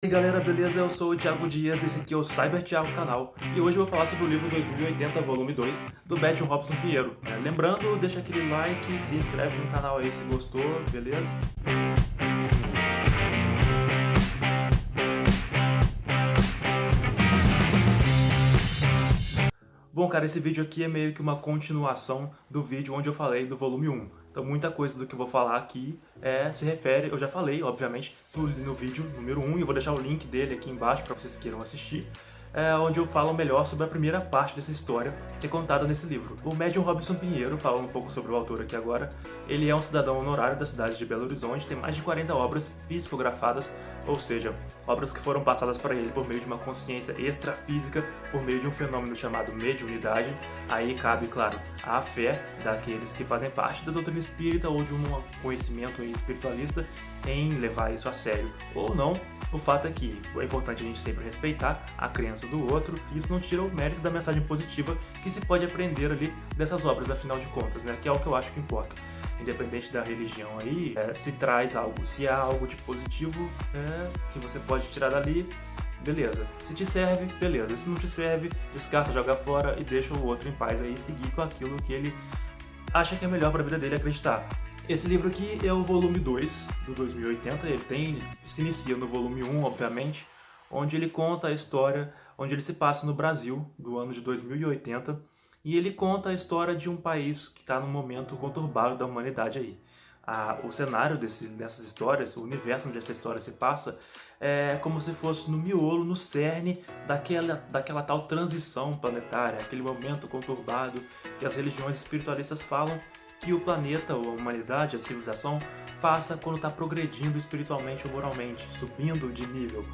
E aí galera, beleza? Eu sou o Thiago Dias, esse aqui é o Cyber Thiago canal e hoje eu vou falar sobre o livro 2080, volume 2, do Betty Robson Pinheiro. Lembrando, deixa aquele like, se inscreve no canal aí se gostou, beleza? Bom, cara, esse vídeo aqui é meio que uma continuação do vídeo onde eu falei do volume 1. Então muita coisa do que eu vou falar aqui se refere, eu já falei, obviamente, no vídeo número 1, e eu vou deixar o link dele aqui embaixo para vocês queiram assistir, onde eu falo melhor sobre a primeira parte dessa história que é contada nesse livro. O médium Robson Pinheiro, falando um pouco sobre o autor aqui agora, ele é um cidadão honorário da cidade de Belo Horizonte, tem mais de 40 obras psicografadas, ou seja, obras que foram passadas para ele por meio de uma consciência extrafísica, por meio de um fenômeno chamado mediunidade. Aí cabe, claro, a fé daqueles que fazem parte da doutrina espírita ou de um conhecimento espiritualista em levar isso a sério ou não. O fato é que é importante a gente sempre respeitar a crença do outro, e isso não tira o mérito da mensagem positiva que se pode aprender ali dessas obras, afinal de contas, né? Que é o que eu acho que importa. Independente da religião aí, se traz algo, se há algo de positivo que você pode tirar dali, beleza. Se te serve, beleza. Se não te serve, descarta, joga fora e deixa o outro em paz aí seguir com aquilo que ele acha que é melhor para a vida dele acreditar. Esse livro aqui é o volume 2 do 2080, se inicia no volume 1, obviamente, onde ele conta a história, onde ele se passa no Brasil, do ano de 2080, e ele conta a história de um país que está num momento conturbado da humanidade aí. O cenário dessas histórias, o universo onde essa história se passa, é como se fosse no miolo, no cerne daquela tal transição planetária, aquele momento conturbado que as religiões espiritualistas falam que o planeta, ou a humanidade, a civilização, passa quando está progredindo espiritualmente ou moralmente, subindo de nível.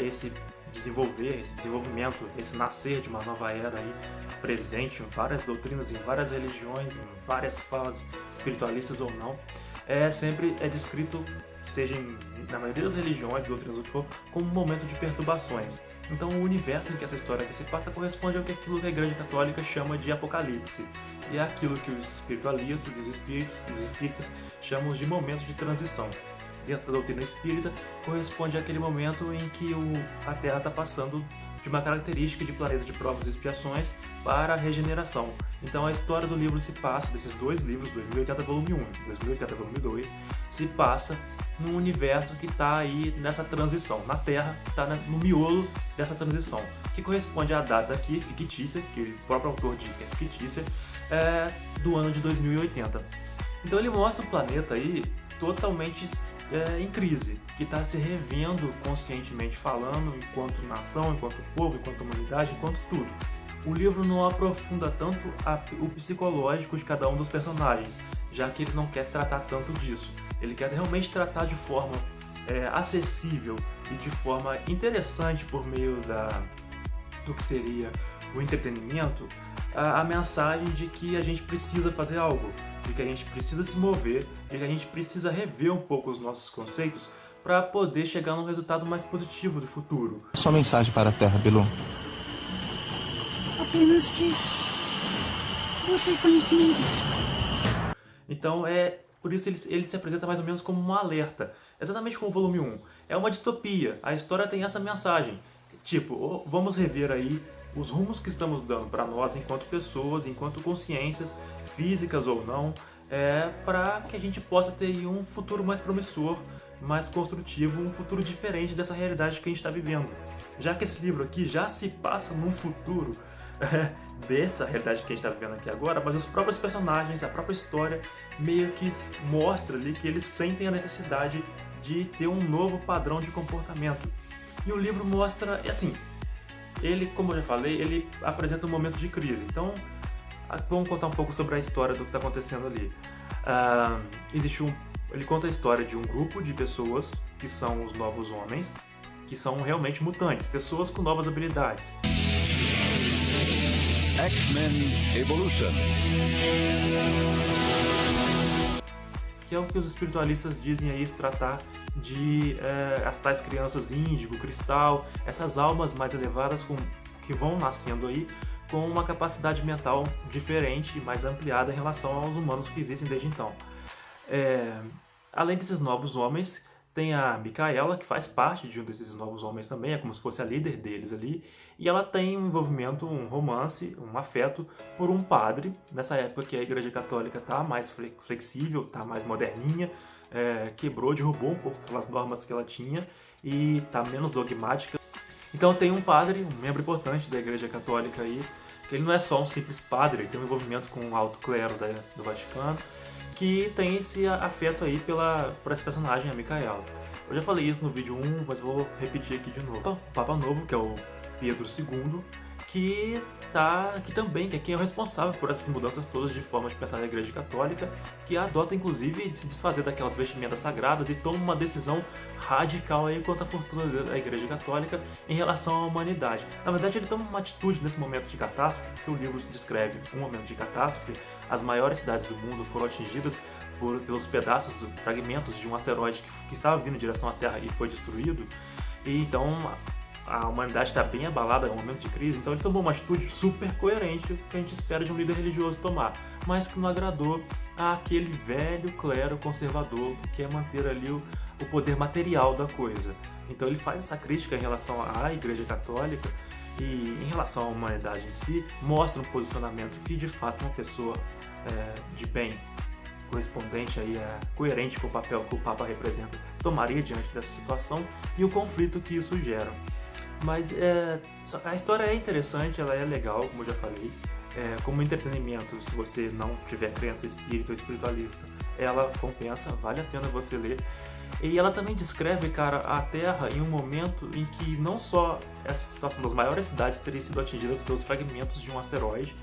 Esse desenvolvimento, esse nascer de uma nova era aí, presente em várias doutrinas, em várias religiões, em várias falas espiritualistas ou não, sempre é descrito, seja na maioria das religiões, doutrinas ou que for, como um momento de perturbações. Então o universo em que essa história aqui se passa corresponde ao que aquilo que a Igreja Católica chama de Apocalipse. E é aquilo que os espiritualistas, os espíritas chamam de momento de transição. Dentro da doutrina espírita, corresponde àquele momento em que a Terra está passando de uma característica de planeta de provas e expiações para a regeneração. Então a história do livro se passa, desses dois livros, 2080 volume 1 e 2080 volume 2, se passa num universo que está aí nessa transição, na Terra, que está no miolo dessa transição, que corresponde à data aqui, fictícia, que o próprio autor diz que é fictícia, do ano de 2080. Então ele mostra o planeta aí totalmente em crise, que está se revendo conscientemente falando, enquanto nação, enquanto povo, enquanto humanidade, enquanto tudo. O livro não aprofunda tanto o psicológico de cada um dos personagens, já que ele não quer tratar tanto disso. Ele quer realmente tratar de forma acessível e de forma interessante por meio do que seria o entretenimento, a mensagem de que a gente precisa fazer algo, de que a gente precisa se mover, de que a gente precisa rever um pouco os nossos conceitos para poder chegar num resultado mais positivo do futuro. Sua mensagem para a Terra, Bilu? Apenas que busque conhecimento. Então por isso ele se apresenta mais ou menos como um alerta, exatamente como o volume 1. É uma distopia, a história tem essa mensagem, tipo, vamos rever aí os rumos que estamos dando para nós enquanto pessoas, enquanto consciências, físicas ou não, para que a gente possa ter um futuro mais promissor, mais construtivo, um futuro diferente dessa realidade que a gente está vivendo. Já que esse livro aqui já se passa num futuro dessa realidade que a gente está vivendo aqui agora, mas os próprios personagens, a própria história, meio que mostra ali que eles sentem a necessidade de ter um novo padrão de comportamento. E o livro mostra, assim, ele, como eu já falei, ele apresenta um momento de crise. Então, vamos contar um pouco sobre a história do que está acontecendo ali. Ele conta a história de um grupo de pessoas que são os novos homens, que são realmente mutantes, pessoas com novas habilidades. X-Men Evolution. Que é o que os espiritualistas dizem aí, se tratar de as tais crianças índigo, cristal, essas almas mais elevadas que vão nascendo aí com uma capacidade mental diferente e mais ampliada em relação aos humanos que existem desde então. Além desses novos homens, Tem a Micaela, que faz parte de um desses novos homens também, é como se fosse a líder deles ali, e ela tem um envolvimento, um romance, um afeto por um padre, nessa época que a Igreja Católica tá mais flexível, tá mais moderninha, quebrou, derrubou um pouco aquelas normas que ela tinha e tá menos dogmática. Então tem um padre, um membro importante da Igreja Católica aí, que ele não é só um simples padre, ele tem um envolvimento com o alto clero do Vaticano, que tem esse afeto aí por essa personagem, a Micaela. Eu já falei isso no vídeo 1, mas vou repetir aqui de novo. O Papa Novo, que é o Pedro II, que é quem é o responsável por essas mudanças todas de forma de pensar na Igreja Católica, que adota inclusive de se desfazer daquelas vestimentas sagradas e toma uma decisão radical aí quanto à fortuna da Igreja Católica em relação à humanidade. Na verdade, ele toma uma atitude nesse momento de catástrofe, que o livro se descreve um momento de catástrofe. As maiores cidades do mundo foram atingidas pelos pedaços, fragmentos de um asteroide que estava vindo em direção à Terra e foi destruído. E então a humanidade está bem abalada, é um momento de crise, então ele tomou uma atitude super coerente que a gente espera de um líder religioso tomar, mas que não agradou àquele velho clero conservador que quer manter ali o poder material da coisa. Então ele faz essa crítica em relação à Igreja Católica e em relação à humanidade em si, mostra um posicionamento que de fato uma pessoa de bem, correspondente aí, coerente com o papel que o Papa representa, tomaria diante dessa situação e o conflito que isso gera. Mas a história é interessante, ela é legal, como eu já falei. Como entretenimento, se você não tiver crença espírita ou espiritualista, ela compensa, vale a pena você ler. E ela também descreve, cara, a Terra em um momento em que não só essa situação das maiores cidades teriam sido atingidas pelos fragmentos de um asteroide,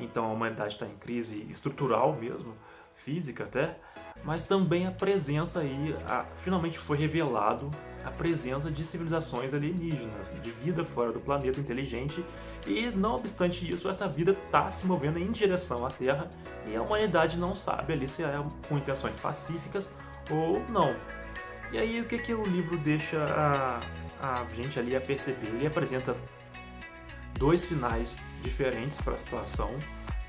então a humanidade está em crise estrutural mesmo, física até, mas também a presença aí, finalmente foi revelado a presença de civilizações alienígenas, de vida fora do planeta inteligente, e não obstante isso, essa vida está se movendo em direção à Terra e a humanidade não sabe ali se é com intenções pacíficas ou não. E aí o que o livro deixa a gente ali a perceber? Ele apresenta dois finais diferentes para a situação,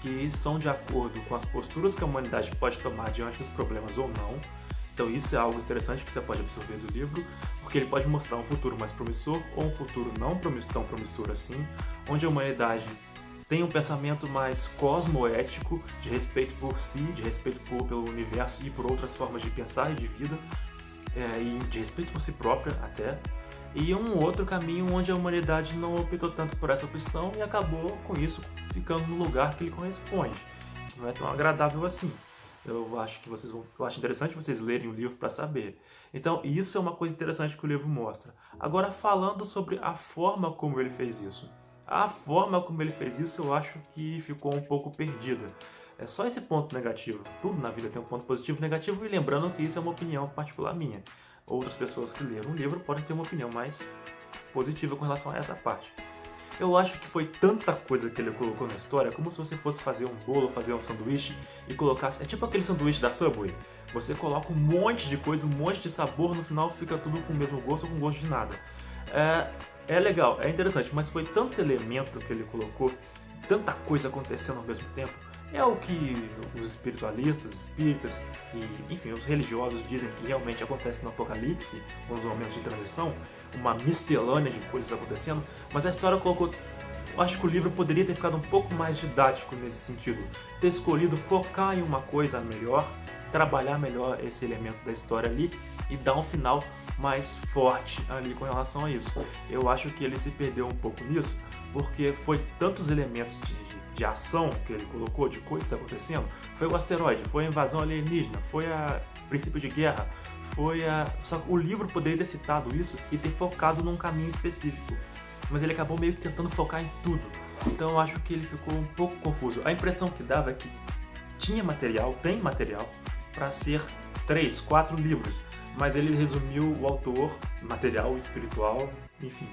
que são de acordo com as posturas que a humanidade pode tomar diante dos problemas ou não. Então isso é algo interessante que você pode absorver do livro, porque ele pode mostrar um futuro mais promissor ou um futuro não tão promissor assim, onde a humanidade tem um pensamento mais cosmoético, de respeito por si, de respeito pelo universo e por outras formas de pensar e de vida, e de respeito por si própria até, e um outro caminho onde a humanidade não optou tanto por essa opção e acabou com isso ficando no lugar que lhe corresponde, que não é tão agradável assim. Eu acho interessante vocês lerem o livro para saber. Então isso é uma coisa interessante que o livro mostra. Agora, falando sobre a forma como ele fez isso. A forma como ele fez isso eu acho que ficou um pouco perdida. É só esse ponto negativo. Tudo na vida tem um ponto positivo e negativo, e lembrando que isso é uma opinião particular minha. Outras pessoas que leram o livro podem ter uma opinião mais positiva com relação a essa parte. Eu acho que foi tanta coisa que ele colocou na história, como se você fosse fazer um bolo, fazer um sanduíche e colocasse... É tipo aquele sanduíche da Subway. Você coloca um monte de coisa, um monte de sabor, no final fica tudo com o mesmo gosto ou com gosto de nada. É legal, é interessante, mas foi tanto elemento que ele colocou, tanta coisa acontecendo ao mesmo tempo. É o que os espiritualistas, espíritas e, enfim, os religiosos dizem que realmente acontece no Apocalipse, nos momentos de transição, uma miscelânea de coisas acontecendo, mas a história colocou... Eu acho que o livro poderia ter ficado um pouco mais didático nesse sentido, ter escolhido focar em uma coisa melhor, trabalhar melhor esse elemento da história ali e dar um final mais forte ali com relação a isso. Eu acho que ele se perdeu um pouco nisso, porque foi tantos elementos de ação que ele colocou, de coisas acontecendo. Foi o asteroide, foi a invasão alienígena, foi a princípio de guerra, só que o livro poderia ter citado isso e ter focado num caminho específico, mas ele acabou meio que tentando focar em tudo. Então eu acho que ele ficou um pouco confuso. A impressão que dava é que tem material para ser 3, 4 livros, mas ele resumiu o autor, material espiritual, enfim,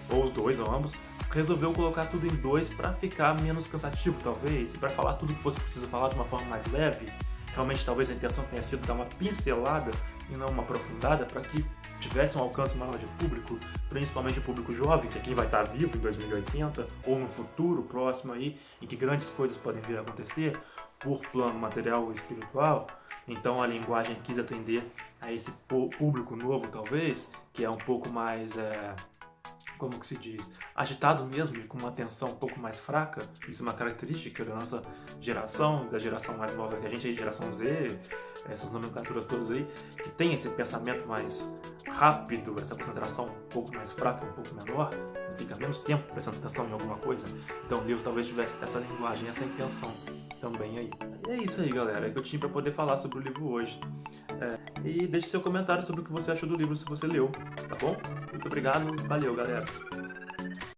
ou os dois, ou ambos, resolveu colocar tudo em 2 para ficar menos cansativo, talvez, e para falar tudo que fosse preciso falar de uma forma mais leve. Realmente, talvez a intenção tenha sido dar uma pincelada e não uma aprofundada, para que tivesse um alcance maior de público, principalmente o público jovem, que é quem vai estar vivo em 2080, ou no futuro próximo aí, em que grandes coisas podem vir a acontecer por plano material ou espiritual. Então a linguagem quis atender a esse público novo, talvez, que é um pouco mais, como que se diz, agitado mesmo e com uma atenção um pouco mais fraca. Isso é uma característica da nossa geração, da geração mais nova que a gente aí, geração Z, essas nomenclaturas todas aí, que tem esse pensamento mais rápido, essa concentração um pouco mais fraca, um pouco menor, fica menos tempo prestando atenção em alguma coisa. Então o livro talvez tivesse essa linguagem, essa intenção também aí. E é isso aí, galera, é que eu tinha para poder falar sobre o livro hoje. E deixe seu comentário sobre o que você achou do livro, se você leu, tá bom? Muito obrigado, valeu, galera!